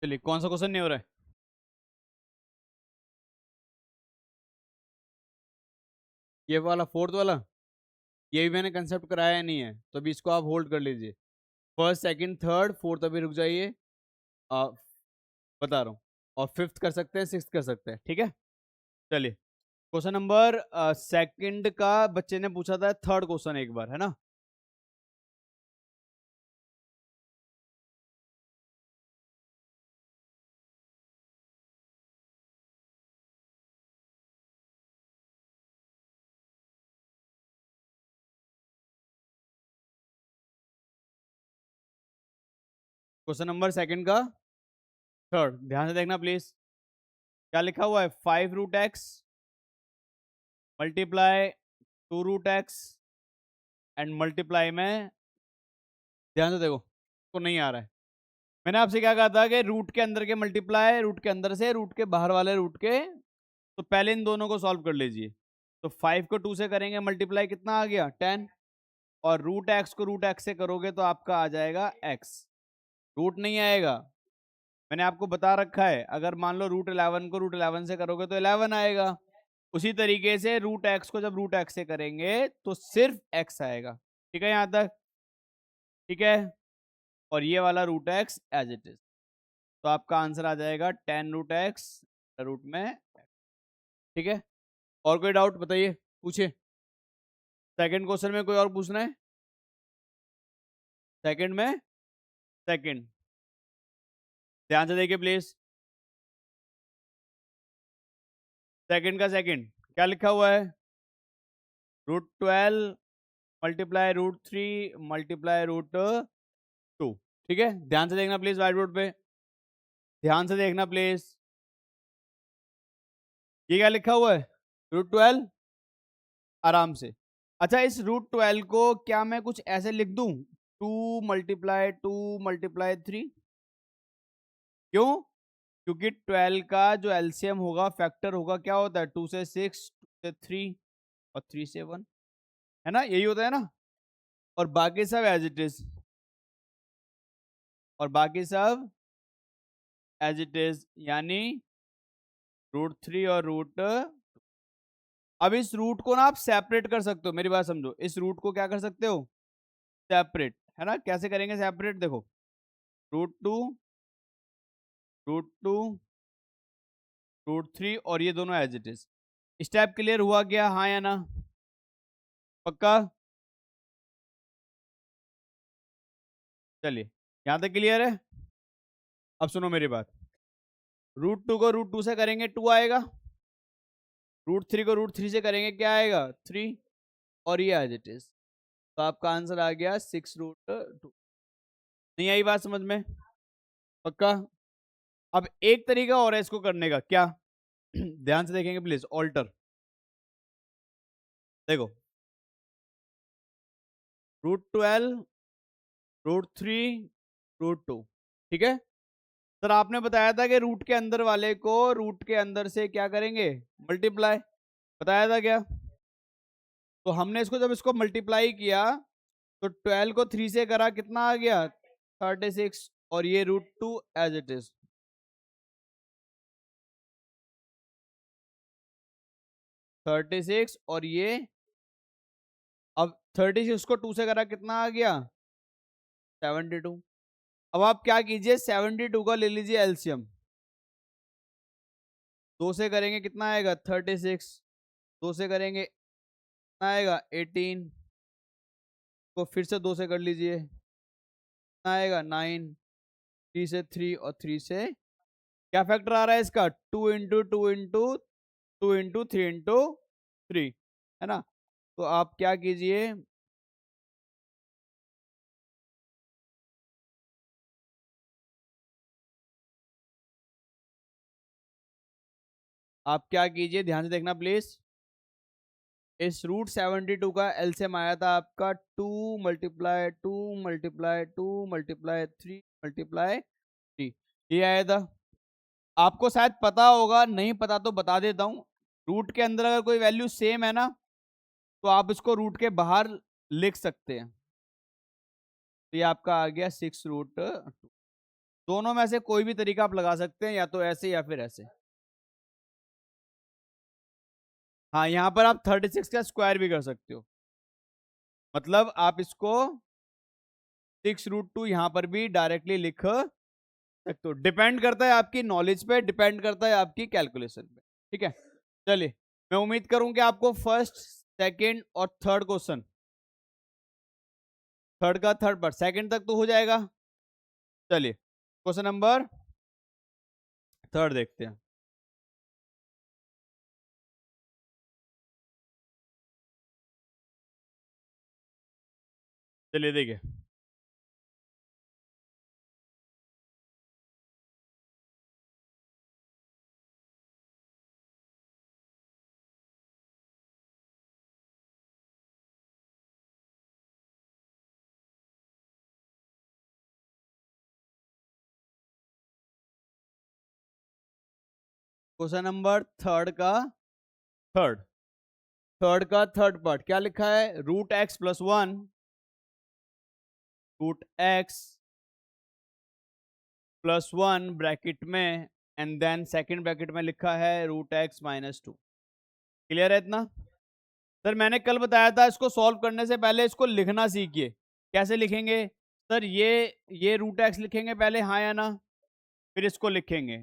चलिए, कौन सा क्वेश्चन नहीं हो रहा है? ये वाला फोर्थ वाला। ये भी मैंने कंसेप्ट कराया नहीं है, तो अभी इसको आप होल्ड कर लीजिए। फर्स्ट, सेकंड, थर्ड, फोर्थ अभी रुक जाइए। आ, बता रहा हूँ। और फिफ्थ कर सकते हैं, सिक्स कर सकते हैं, ठीक है। चलिए, क्वेश्चन नंबर सेकंड का बच्चे ने पूछा था, थर्ड क्वेश्चन एक बार, है ना। क्वेश्चन नंबर सेकंड का थर्ड, ध्यान से देखना प्लीज। क्या लिखा हुआ है? 5√x multiply 2√x and multiply में, ध्यान से देखो, को नहीं आ रहा है। मैंने आपसे क्या कहा था कि रूट के अंदर के मल्टीप्लाई, रूट के अंदर से रूट के बाहर वाले रूट के, तो पहले इन दोनों को सॉल्व कर लीजिए। तो 5 को 2 से करेंगे मल्टीप्लाई, कितना आ गया? 10। और रूट एक्स को रूट एक्स से करोगे तो आपका आ जाएगा एक्स। रूट नहीं आएगा, मैंने आपको बता रखा है। अगर मान लो रूट 11 को रूट 11 से करोगे तो 11 आएगा। उसी तरीके से रूट एक्स को जब रूट एक्स से करेंगे तो सिर्फ एक्स आएगा। ठीक है यहां तक? ठीक है। और ये वाला root x as it is. तो आपका आंसर आ जाएगा 10√x रूट में। ठीक है। और कोई डाउट बताइए, पूछिए। सेकंड क्वेश्चन में कोई और पूछना है? सेकंड में, सेकंड, ध्यान से देखिए प्लीज। सेकंड का सेकंड क्या लिखा हुआ है? √12 मल्टीप्लाई √3 मल्टीप्लाई √2। ठीक है, ध्यान से देखना प्लीज, व्हाइट बोर्ड पे ध्यान से देखना प्लीज। ये क्या लिखा हुआ है? √12। आराम से। अच्छा, इस √12 को क्या मैं कुछ ऐसे लिख दूं? 2 × 2 × 3। क्यों? क्योंकि 12 का जो एलसीएम होगा, फैक्टर होगा, क्या होता है? 2 से 6, 2 से 3 और 3 से 1, है ना, यही होता है ना। और बाकी सब एज इट इज, और बाकी सब एज इट इज, यानी √3 और रूट। अब इस रूट को ना आप सेपरेट कर सकते हो, मेरी बात समझो। इस रूट को क्या कर सकते हो? सेपरेट, है ना। कैसे करेंगे सेपरेट? देखो, √2 √2 √3 और ये दोनों as it is. Step clear हुआ क्या? हाँ या ना? पक्का? चलिए, यहां तक क्लियर है। अब सुनो मेरी बात। √2 को √2 से करेंगे 2 आएगा। √3 को √3 से करेंगे, क्या आएगा? 3। और ये एज इट इज। तो आपका आंसर आ गया 6√2। नहीं आई बात समझ में? पक्का? अब एक तरीका और है इसको करने का, क्या? ध्यान से देखेंगे प्लीज। ऑल्टर, देखो, √12 √3 √2। ठीक है। सर आपने बताया था कि रूट के अंदर वाले को रूट के अंदर से क्या करेंगे? मल्टीप्लाई। बताया था क्या? तो हमने इसको जब इसको मल्टीप्लाई किया तो 12 को 3 से करा, कितना आ गया? 36। और ये √2 एज इट इज। 36 और ये, अब 36 को 2 से करा, कितना आ गया? 72। अब आप क्या कीजिए, 72 का ले लीजिए एलसीएम। 2 से करेंगे कितना आएगा? 36। 2 से करेंगे कितना आएगा? 18। को फिर से 2 से कर लीजिए, कितना आएगा? 9। 3 से 3 और 3 से, क्या फैक्टर आ रहा है इसका? 2 × 2 × 2 × 3 है ना। तो आप क्या कीजिए, आप क्या कीजिए, ध्यान से देखना प्लीज। इस √72 का एलसीएम आया था आपका 2 × 2 × 2 × 3 ये आया था। आपको शायद पता होगा, नहीं पता तो बता देता हूं। रूट के अंदर अगर कोई वैल्यू सेम है ना, तो आप इसको रूट के बाहर लिख सकते हैं। तो ये आपका आ गया 6√2। दोनों में से कोई भी तरीका आप लगा सकते हैं, या तो ऐसे या फिर ऐसे। हाँ, यहां पर आप 36 का स्क्वायर भी कर सकते हो, मतलब आप इसको 6√2 यहां पर भी डायरेक्टली लिख सकते हो। डिपेंड करता है आपकी नॉलेज पे, डिपेंड करता है आपकी कैलकुलेशन पे। ठीक है, चलिए, मैं उम्मीद करूं कि आपको फर्स्ट, सेकंड और थर्ड क्वेश्चन, थर्ड का थर्ड पर सेकंड तक तो हो जाएगा। चलिए, क्वेश्चन नंबर थर्ड देखते हैं। चलिए देखिए, क्वेश्चन नंबर थर्ड का थर्ड, थर्ड का थर्ड पार्ट क्या लिखा है? √x+1, √x+1 ब्रैकेट में, एंड देन सेकंड ब्रैकेट में लिखा है √x-2। क्लियर है इतना? सर मैंने कल बताया था, इसको सॉल्व करने से पहले इसको लिखना सीखिए। कैसे लिखेंगे? सर ये √x लिखेंगे पहले, हाँ या ना? फिर इसको लिखेंगे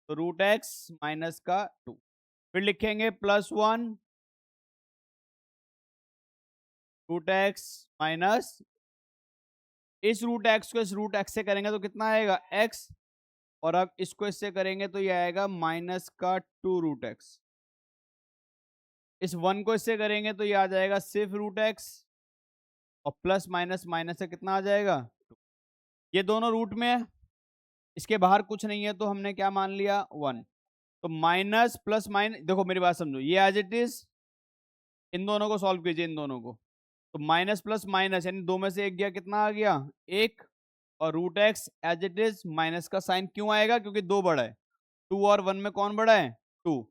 तो √x-2, फिर लिखेंगे +1 √x-, इस √x को इस √x से करेंगे तो कितना आएगा? x, और अब इसको इससे करेंगे तो ये आएगा -2√x। इस 1 को इससे करेंगे तो ये आ जाएगा सिर्फ √x, और प्लस माइनस माइनस से कितना आ जाएगा? ये दोनों रूट में है, इसके बाहर कुछ नहीं है, तो हमने क्या मान लिया? 1। तो माइनस प्लस माइनस, देखो मेरी बात समझो, ये एज इट इज, इन दोनों को सॉल्व कीजिए, इन दोनों को। तो माइनस प्लस माइनस, यानी दो में से एक गया, कितना आ गया? 1। और √x as it is, minus का साइन क्यों आएगा? क्योंकि दो बड़ा है। 2 और 1 में कौन बड़ा है? 2।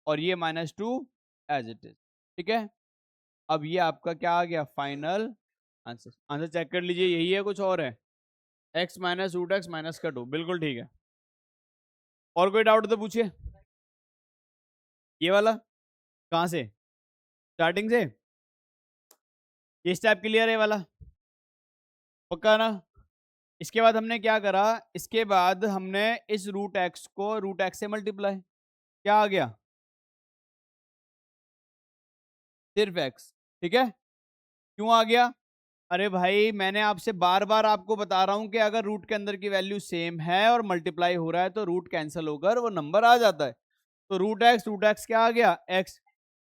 और ये -2 एज इट इज। ठीक है, अब ये आपका क्या आ गया? Final answer. आंसर चेक कर लीजिए, यही है कुछ और है? x माइनस √x माइनस का 2, बिल्कुल ठीक है। और कोई डाउट तो पूछिए। ये वाला कहाँ से? स्टार्टिंग से? ये स्टेप क्लियर है वाला? पक्का ना? इसके बाद हमने क्या करा? इसके बाद हमने इस √x को √x से मल्टीप्लाई, क्या आ गया? सिर्फ x। ठीक है, क्यों आ गया? अरे भाई, मैंने आपसे बार बार आपको बता रहा हूं कि अगर रूट के अंदर की वैल्यू सेम है और मल्टीप्लाई हो रहा है तो रूट कैंसिल होकर वो नंबर आ जाता है। तो √x क्या आ गया? x।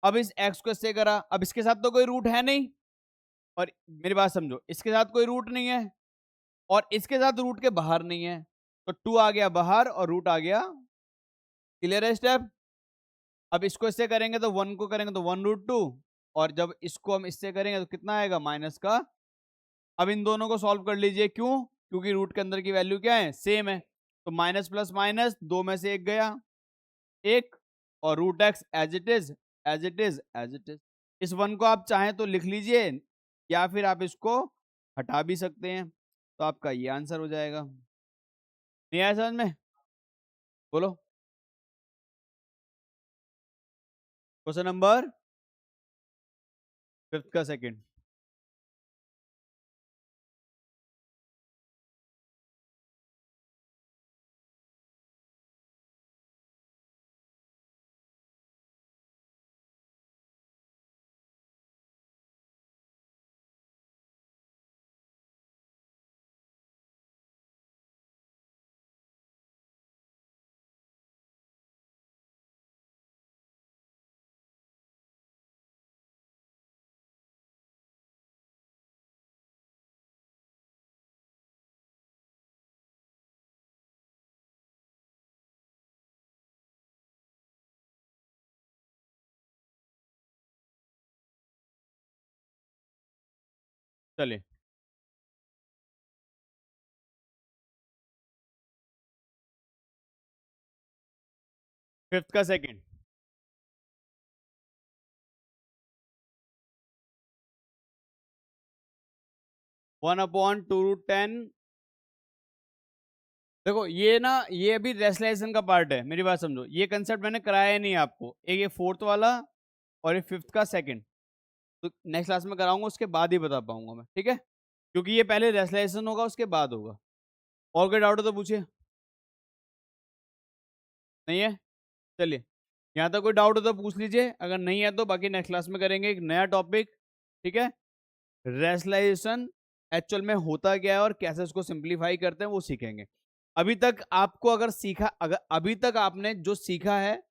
अब इस x को इससे करा, अब इसके साथ तो कोई रूट है नहीं, और मेरी बात समझो, इसके साथ कोई रूट नहीं है, और इसके साथ रूट के बाहर नहीं है, तो 2 आ गया बाहर और रूट आ गया। क्लियर है स्टेप? अब इसको इससे करेंगे तो 1 को करेंगे तो 1√2, और जब इसको हम इससे करेंगे तो कितना आएगा? माइनस का। अब इन दोनों को सॉल्व कर लीजिए, क्यों? क्योंकि रूट के अंदर की वैल्यू क्या है? सेम है। तो माइनस प्लस माइनस, दो में से एक गया, एक, और √x as it is, as it is, as it is. इस 1 को आप चाहें तो लिख लीजिए, या फिर आप इसको हटा भी सकते हैं, तो आपका ये आंसर हो जाएगा। नहीं आया समझ में? बोलो। क्वेश्चन नंबर फिफ्थ का सेकंड। चलिए, फिफ्थ का सेकंड। 1/2√10 देखो ये ना, ये अभी रेशनलाइजेशन का पार्ट है, मेरी बात समझो, ये कंसेप्ट मैंने कराया नहीं आपको, एक ये फोर्थ वाला और ये फिफ्थ का सेकंड, तो नेक्स्ट क्लास में कराऊंगा, उसके बाद ही बता पाऊंगा मैं, ठीक है, क्योंकि ये पहले रेशनलाइजेशन होगा उसके बाद होगा। और कोई डाउट हो तो पूछिए। नहीं है, चलिए, यहाँ तक कोई डाउट हो तो पूछ लीजिए, अगर नहीं है तो बाकी नेक्स्ट क्लास में करेंगे एक नया टॉपिक, ठीक है। रेशनलाइजेशन एक्चुअल में होता क्या है और कैसे उसको सिंप्लीफाई करते हैं वो सीखेंगे। अभी तक आपको अगर सीखा, अगर अभी तक आपने जो सीखा है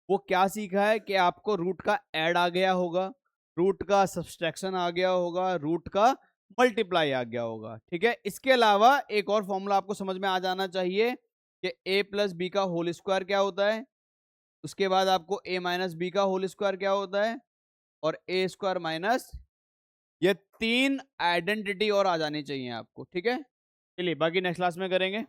वो क्या सीखा है कि आपको रूट का ऐड आ गया होगा, रूट का सब्सट्रैक्शन आ गया होगा, रूट का मल्टीप्लाई आ गया होगा, ठीक है। इसके अलावा एक और फॉर्मूला आपको समझ में आ जाना चाहिए कि a प्लस बी का होल स्क्वायर क्या होता है, उसके बाद आपको a माइनस बी का होल स्क्वायर क्या होता है, और ए स्क्वायर माइनस, ये तीन आइडेंटिटी और आ जानी चाहिए आपको, ठीक है। चलिए बाकी नेक्स्ट क्लास में करेंगे।